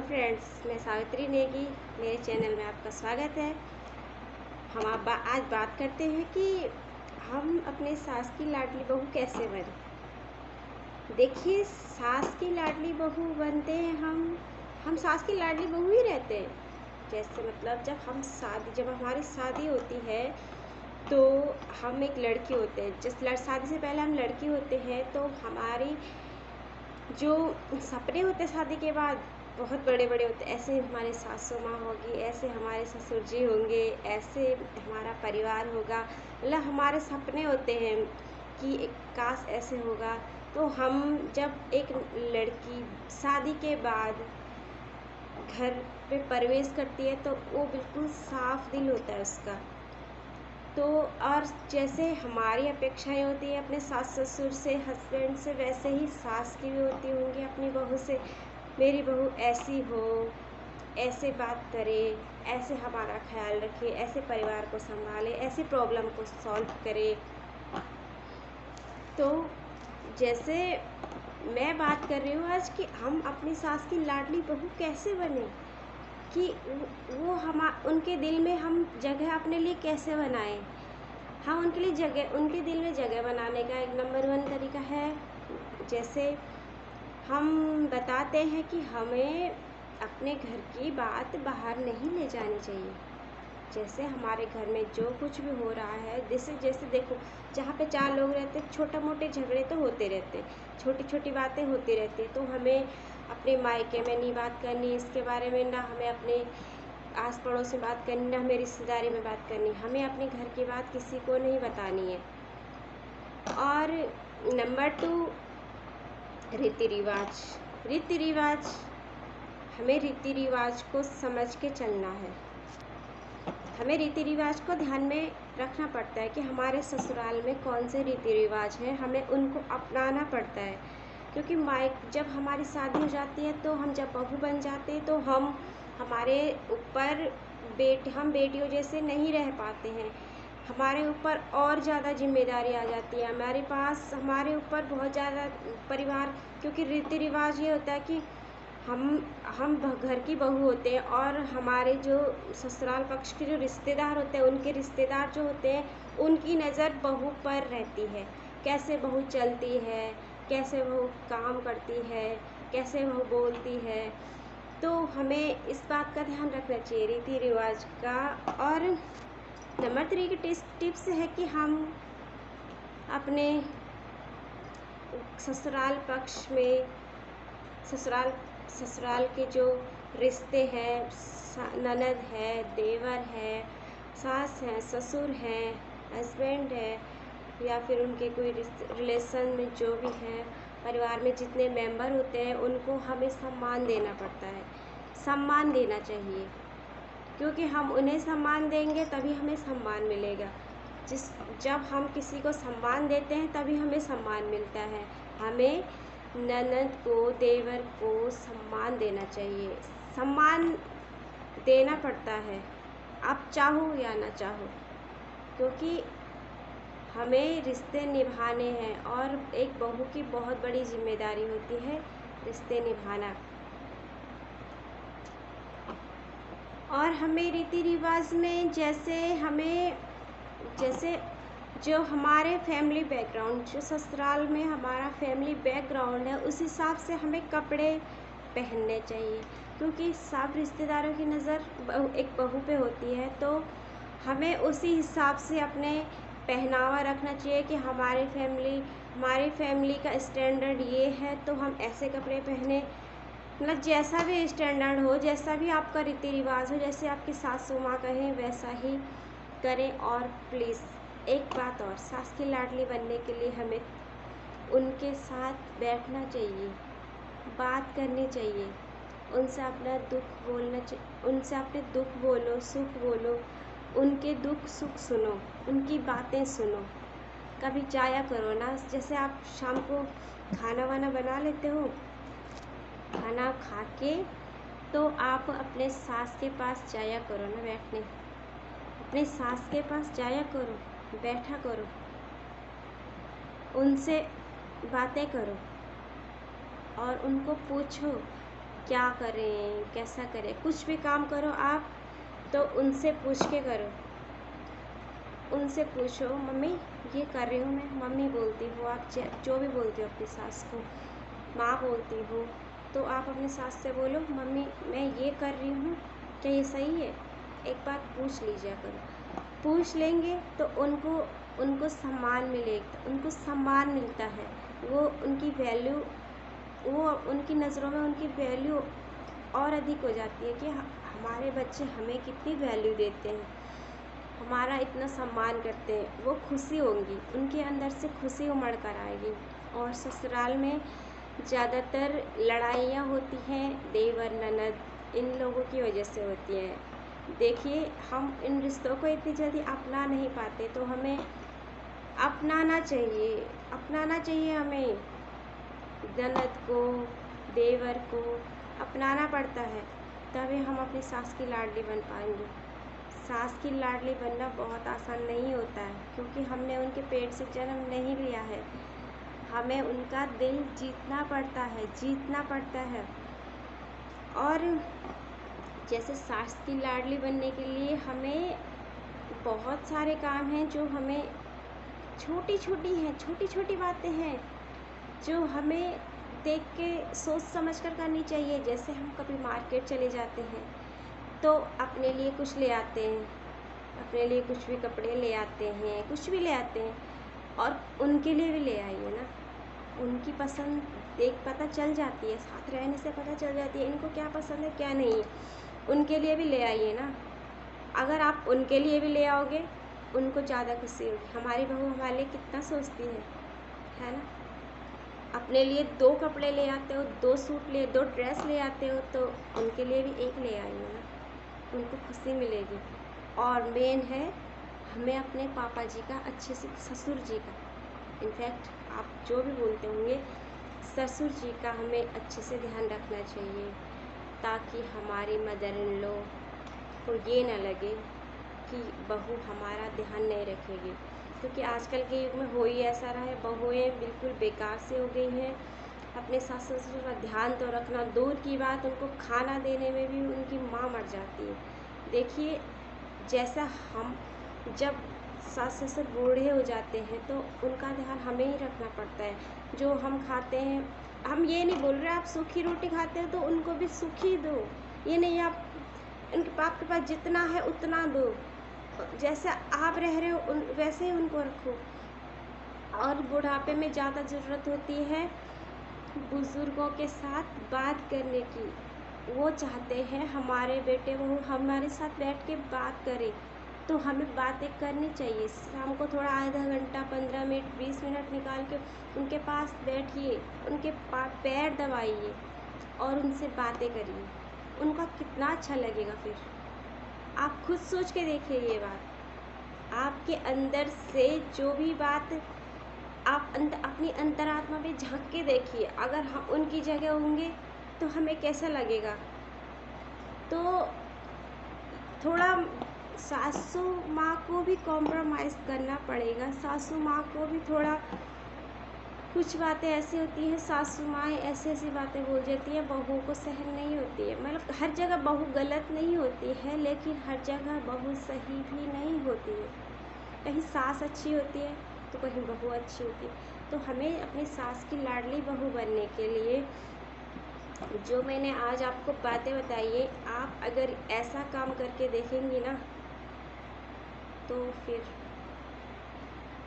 Friends, मैं सावित्री नेगी। मेरे channel में आपका स्वागत है। हम आज बात करते हैं कि हम अपने सास की लाडली बहू कैसे बने। देखिए, सास की लाडली बहू बनते हैं हम सास की लाडली बहू ही रहते हैं। जैसे मतलब जब हमारी शादी होती है तो हम एक लड़की होते हैं। शादी से पहले हम लड़की होते हैं तो हमारी जो सपने होते हैं शादी के बाद बहुत बड़े बड़े होते हैं। ऐसे हमारी सासू माँ होगी, ऐसे हमारे ससुर जी होंगे, ऐसे हमारा परिवार होगा। मतलब हमारे सपने होते हैं कि काश ऐसे होगा। तो हम जब एक लड़की शादी के बाद घर पे प्रवेश करती है तो वो बिल्कुल साफ दिल होता है उसका। तो और जैसे हमारी अपेक्षाएं होती है अपने सास ससुर से, हस्बैंड से, वैसे ही सास की भी होती होंगी अपनी बहू से। मेरी बहू ऐसी हो, ऐसे बात करे, ऐसे हमारा ख्याल रखे, ऐसे परिवार को संभाले, ऐसी प्रॉब्लम को सॉल्व करे। तो जैसे मैं बात कर रही हूँ आज कि हम अपनी सास की लाडली बहू कैसे बने, कि वो उनके दिल में हम जगह अपने लिए कैसे बनाएं। हाँ, उनके दिल में जगह बनाने का एक नंबर 1 तरीका है, जैसे हम बताते हैं कि हमें अपने घर की बात बाहर नहीं ले जानी चाहिए। जैसे हमारे घर में जो कुछ भी हो रहा है, जैसे देखो, जहाँ पे 4 लोग रहते हैं, छोटे मोटे झगड़े तो होते रहते, छोटी छोटी बातें होती रहती। तो हमें अपने मायके में नहीं बात करनी इसके बारे में, ना हमें अपने आस पड़ोस में बात करनी, ना हमें रिश्तेदारी में बात करनी। हमें अपने घर की बात किसी को नहीं बतानी है। और नंबर 2, रीति रिवाज। हमें रीति रिवाज को समझ के चलना है। हमें रीति रिवाज को ध्यान में रखना पड़ता है कि हमारे ससुराल में कौन से रीति रिवाज हैं, हमें उनको अपनाना पड़ता है। क्योंकि जब हमारी शादी हो जाती है तो हम जब बहू बन जाते हैं तो हमारे ऊपर हम बेटियों जैसे नहीं रह पाते हैं। हमारे ऊपर और ज़्यादा जिम्मेदारी आ जाती है। हमारे ऊपर बहुत ज़्यादा परिवार, क्योंकि रीति रिवाज ये होता है कि हम घर की बहू होते हैं और हमारे जो ससुराल पक्ष के जो रिश्तेदार होते हैं, उनके रिश्तेदार जो होते हैं, उनकी नज़र बहू पर रहती है। कैसे बहू चलती है, कैसे बहू काम करती है, कैसे बहू बोलती है। तो हमें इस बात का ध्यान रखना चाहिए रीति रिवाज का। और नंबर 3 की टिप्स है कि हम अपने ससुराल पक्ष में ससुराल के जो रिश्ते हैं, ननद है, देवर है, सास है, ससुर हैं, हस्बैंड है, या फिर उनके कोई रिलेशन में जो भी हैं, परिवार में जितने मेंबर होते हैं, उनको हमें सम्मान देना पड़ता है, सम्मान देना चाहिए। क्योंकि हम उन्हें सम्मान देंगे तभी हमें सम्मान मिलेगा। जब हम किसी को सम्मान देते हैं तभी हमें सम्मान मिलता है। हमें ननद को, देवर को सम्मान देना चाहिए, सम्मान देना पड़ता है, आप चाहो या ना चाहो, क्योंकि हमें रिश्ते निभाने हैं और एक बहू की बहुत बड़ी जिम्मेदारी होती है रिश्ते निभाना। और हमें रीति रिवाज में जैसे जो हमारे फैमिली बैकग्राउंड, जो ससुराल में हमारा फैमिली बैकग्राउंड है, उस हिसाब से हमें कपड़े पहनने चाहिए। क्योंकि सब रिश्तेदारों की नज़र एक बहू पे होती है, तो हमें उसी हिसाब से अपने पहनावा रखना चाहिए कि हमारी फैमिली का स्टैंडर्ड ये है तो हम ऐसे कपड़े पहने। मतलब जैसा भी स्टैंडर्ड हो, जैसा भी आपका रीति रिवाज हो, जैसे आपकी सासू माँ कहें वैसा ही करें। और प्लीज़ एक बात और, सास की लाडली बनने के लिए हमें उनके साथ बैठना चाहिए, बात करनी चाहिए, उनसे अपना दुख बोलना चाहिए, उनसे अपने दुख बोलो, सुख बोलो, उनके दुख सुख सुनो, उनकी बातें सुनो। कभी जाया करो ना, जैसे आप शाम को खाना वाना बना लेते हो, खाना खा के तो आप अपने सास के पास जाया करो ना बैठने, अपने सास के पास जाया करो, बैठा करो, उनसे बातें करो और उनको पूछो क्या करें, कैसा करें। कुछ भी काम करो आप तो उनसे पूछ के करो, उनसे पूछो मम्मी ये कर रही हूँ मैं, मम्मी बोलती हो आप, जो भी बोलती हो अपनी सास को, माँ बोलती हो, तो आप अपनी सास से बोलो मम्मी मैं ये कर रही हूँ, क्या ये सही है, एक बार पूछ लीजिए करो। पूछ लेंगे तो उनको उनको सम्मान मिलेगा, उनको सम्मान मिलता है, वो उनकी वैल्यू, वो उनकी नज़रों में उनकी वैल्यू और अधिक हो जाती है कि हमारे बच्चे हमें कितनी वैल्यू देते हैं, हमारा इतना सम्मान करते हैं। वो खुशी होंगी, उनके अंदर से खुशी उमड़ कर आएगी। और ससुराल में ज़्यादातर लड़ाइयाँ होती हैं देवर ननद इन लोगों की वजह से होती हैं। देखिए हम इन रिश्तों को इतनी जल्दी अपना नहीं पाते, तो हमें अपनाना चाहिए हमें ननद को, देवर को अपनाना पड़ता है, तभी हम अपनी सास की लाडली बन पाएंगे। सास की लाडली बनना बहुत आसान नहीं होता है, क्योंकि हमने उनके पेट से जन्म नहीं लिया है, हमें उनका दिल जीतना पड़ता है। और जैसे सास की लाडली बनने के लिए हमें बहुत सारे काम हैं जो हमें छोटी छोटी बातें हैं जो हमें देख के सोच समझ कर करनी चाहिए। जैसे हम कभी मार्केट चले जाते हैं तो अपने लिए कुछ ले आते हैं, अपने लिए कुछ भी कपड़े ले आते हैं, कुछ भी ले आते हैं, और उनके लिए भी ले आइए ना। उनकी पसंद देख पता चल जाती है, साथ रहने से पता चल जाती है इनको क्या पसंद है क्या नहीं है, उनके लिए भी ले आइए ना। अगर आप उनके लिए भी ले आओगे उनको ज़्यादा खुशी होगी। हमारी बहू हमारे लिए कितना सोचती है ना। अपने लिए 2 कपड़े ले आते हो, 2 ड्रेस ले आते हो, तो उनके लिए भी एक ले आइए ना, उनको खुशी मिलेगी। और मेन है हमें अपने पापा जी का अच्छे से, ससुर जी का, इनफैक्ट आप जो भी बोलते होंगे, ससुर जी का हमें अच्छे से ध्यान रखना चाहिए, ताकि हमारी मदर इन लॉ को ये ना लगे कि बहू हमारा ध्यान नहीं रखेगी। क्योंकि आजकल के युग में हो ही ऐसा रहा है, बहुएँ बिल्कुल बेकार से हो गई हैं। अपने सास ससुर का ध्यान तो रखना दूर की बात, उनको खाना देने में भी उनकी माँ मर जाती है। देखिए जैसा हम जब सास ससुर बूढ़े हो जाते हैं तो उनका ध्यान हमें ही रखना पड़ता है। जो हम खाते हैं, हम ये नहीं बोल रहे आप सूखी रोटी खाते हो तो उनको भी सूखी दो, ये नहीं आप उनके बाप के पास जितना है उतना दो, जैसे आप रह रहे हो वैसे ही उनको रखो। और बुढ़ापे में ज़्यादा ज़रूरत होती है बुज़ुर्गों के साथ बात करने की। वो चाहते हैं हमारे बेटे बहू हमारे साथ बैठ के बात करें, तो हमें बातें करनी चाहिए। शाम को थोड़ा आधा घंटा 15 मिनट 20 मिनट निकाल के उनके पास बैठिए, उनके पैर दबाइए और उनसे बातें करिए। उनका कितना अच्छा लगेगा फिर। आप खुद सोच के देखिए ये बात, आपके अंदर से जो भी बात आप अपनी अंतरात्मा में झांक के देखिए, अगर हम उनकी जगह होंगे तो हमें कैसा लगेगा। तो थोड़ा सासू माँ को भी कॉम्प्रोमाइज़ करना पड़ेगा, सासू माँ को भी थोड़ा, कुछ बातें ऐसी होती हैं सासू माँ ऐसी बातें बोल देती हैं बहुओं को सहन नहीं होती है। मतलब हर जगह बहू गलत नहीं होती है, लेकिन हर जगह बहू सही भी नहीं होती है। कहीं सास अच्छी होती है तो कहीं बहू अच्छी होती है। तो हमें अपनी सास की लाडली बहू बनने के लिए जो मैंने आज आपको बातें बताई है, आप अगर ऐसा काम करके देखेंगी ना तो फिर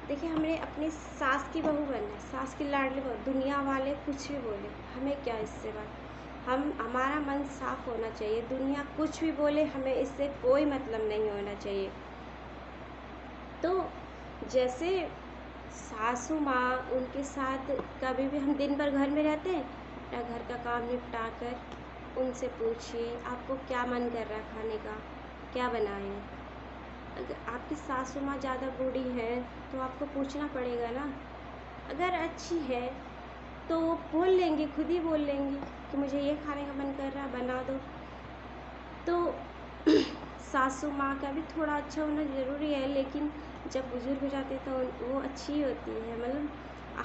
देखिए हमने अपनी सास की बहू बनना है, सास की लाडली बहू। दुनिया वाले कुछ भी बोले हमें क्या इससे बात, हमारा मन साफ होना चाहिए। दुनिया कुछ भी बोले हमें इससे कोई मतलब नहीं होना चाहिए। तो जैसे सासू माँ, उनके साथ कभी भी हम दिन भर घर में रहते हैं, अपना घर का काम निपटा कर उनसे पूछिए आपको क्या मन कर रहा है खाने का, क्या बनाएं। अगर आपकी सासू माँ ज़्यादा बूढ़ी है तो आपको पूछना पड़ेगा ना। अगर अच्छी है तो वो बोल लेंगी, खुद ही बोल लेंगी कि मुझे ये खाने का मन कर रहा है बना दो। तो सासू माँ का भी थोड़ा अच्छा होना ज़रूरी है, लेकिन जब बुज़ुर्ग हो जाते हैं तो वो अच्छी होती है। मतलब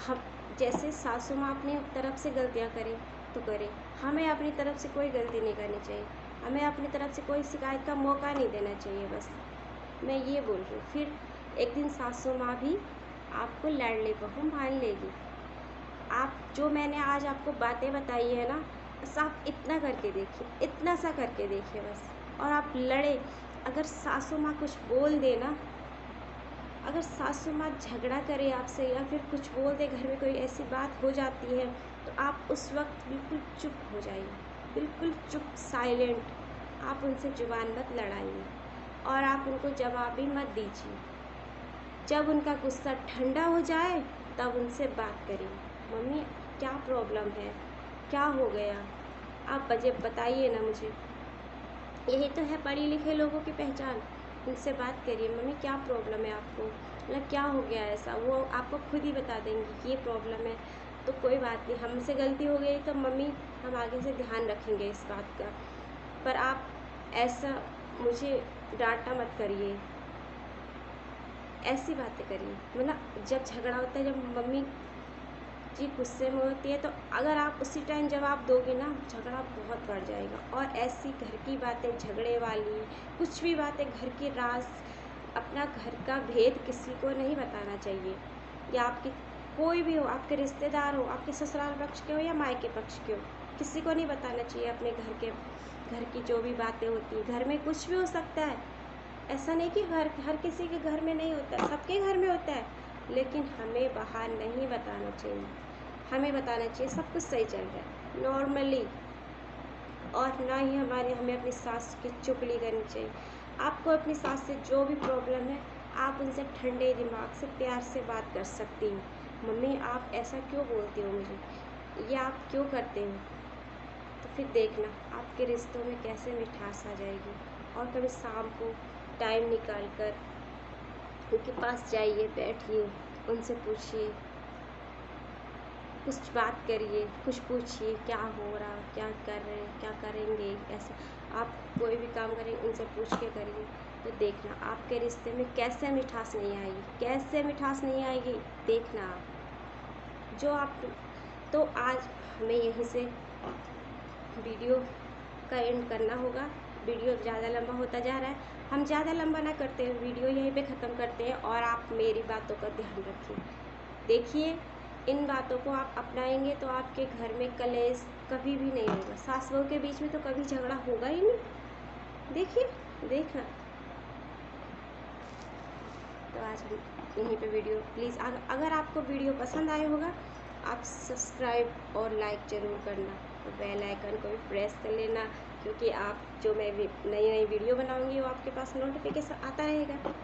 हम जैसे सासू माँ अपनी तरफ से गलतियाँ करें तो करें, हमें अपनी तरफ से कोई गलती नहीं करनी चाहिए, हमें अपनी तरफ से कोई शिकायत का मौका नहीं देना चाहिए। बस मैं ये बोल रही हूँ। फिर एक दिन सासू माँ भी आपको लाडली बहू मान लेगी। आप जो मैंने आज आपको बातें बताई है ना, बस आप इतना करके देखिए, इतना सा करके देखिए बस। और आप लड़े, अगर सासू माँ कुछ बोल दे ना, अगर सासू माँ झगड़ा करे आपसे या फिर कुछ बोल दे, घर में कोई ऐसी बात हो जाती है, तो आप उस वक्त बिल्कुल चुप हो जाइए, बिल्कुल चुप, साइलेंट। आप उनसे जुबान मत लड़ाइए और आप उनको जवाब भी मत दीजिए। जब उनका गुस्सा ठंडा हो जाए तब उनसे बात करिए, मम्मी क्या प्रॉब्लम है, क्या हो गया, आप बताइए ना मुझे। यही तो है पढ़े लिखे लोगों की पहचान। उनसे बात करिए, मम्मी क्या प्रॉब्लम है आपको, मतलब क्या हो गया ऐसा, वो आपको खुद ही बता देंगी कि ये प्रॉब्लम है। तो कोई बात नहीं, हमसे गलती हो गई तो मम्मी हम आगे से ध्यान रखेंगे इस बात का, पर आप ऐसा मुझे डांटा मत करिए, ऐसी बातें करिए। मतलब जब झगड़ा होता है, जब मम्मी जी गुस्से में होती है, तो अगर आप उसी टाइम जवाब दोगे ना, झगड़ा बहुत बढ़ जाएगा। और ऐसी घर की बातें, झगड़े वाली कुछ भी बातें, घर की राज, अपना घर का भेद किसी को नहीं बताना चाहिए। या आपकी कोई भी हो, आपके रिश्तेदार हो, आपके ससुराल पक्ष के हो या मायके पक्ष के हो, किसी को नहीं बताना चाहिए अपने घर की जो भी बातें होती हैं। घर में कुछ भी हो सकता है, ऐसा नहीं कि हर किसी के घर में नहीं होता है, सबके घर में होता है, लेकिन हमें बाहर नहीं बताना चाहिए। हमें बताना चाहिए सब कुछ सही चल रहा है नॉर्मली, और ना ही हमें अपनी सास की चुगली करनी चाहिए। आपको अपनी सास से जो भी प्रॉब्लम है, आप उनसे ठंडे दिमाग से प्यार से बात कर सकती हैं। मम्मी आप ऐसा क्यों बोलती हो मुझे, ये आप क्यों करते हो, तो फिर देखना आपके रिश्तों में कैसे मिठास आ जाएगी। और कभी शाम को टाइम निकाल कर उनके पास जाइए, बैठिए, उनसे पूछिए, कुछ बात करिए, कुछ पूछिए क्या हो रहा, क्या कर रहे हैं, क्या करेंगे। ऐसे आप कोई भी काम करें उनसे पूछ के करिए, तो देखना आपके रिश्ते में कैसे मिठास नहीं आएगी, कैसे मिठास नहीं आएगी, देखना आप। जो आप तो आज हमें यहीं से वीडियो का एंड करना होगा। वीडियो ज़्यादा लंबा होता जा रहा है, हम ज़्यादा लंबा ना करते हैं, वीडियो यहीं पे ख़त्म करते हैं। और आप मेरी बातों का ध्यान रखिए, देखिए इन बातों को आप अपनाएंगे तो आपके घर में कलेश कभी भी नहीं होगा, सास बहू के बीच में तो कभी झगड़ा होगा ही नहीं। देखिए, देखना। तो आज हम यहीं पे वीडियो, प्लीज़ अगर आपको वीडियो पसंद आया होगा, आप सब्सक्राइब और लाइक ज़रूर करना, और बेल आइकन को भी प्रेस कर लेना, क्योंकि आप जो मैं नई नई वीडियो बनाऊंगी वो आपके पास नोटिफिकेशन आता रहेगा।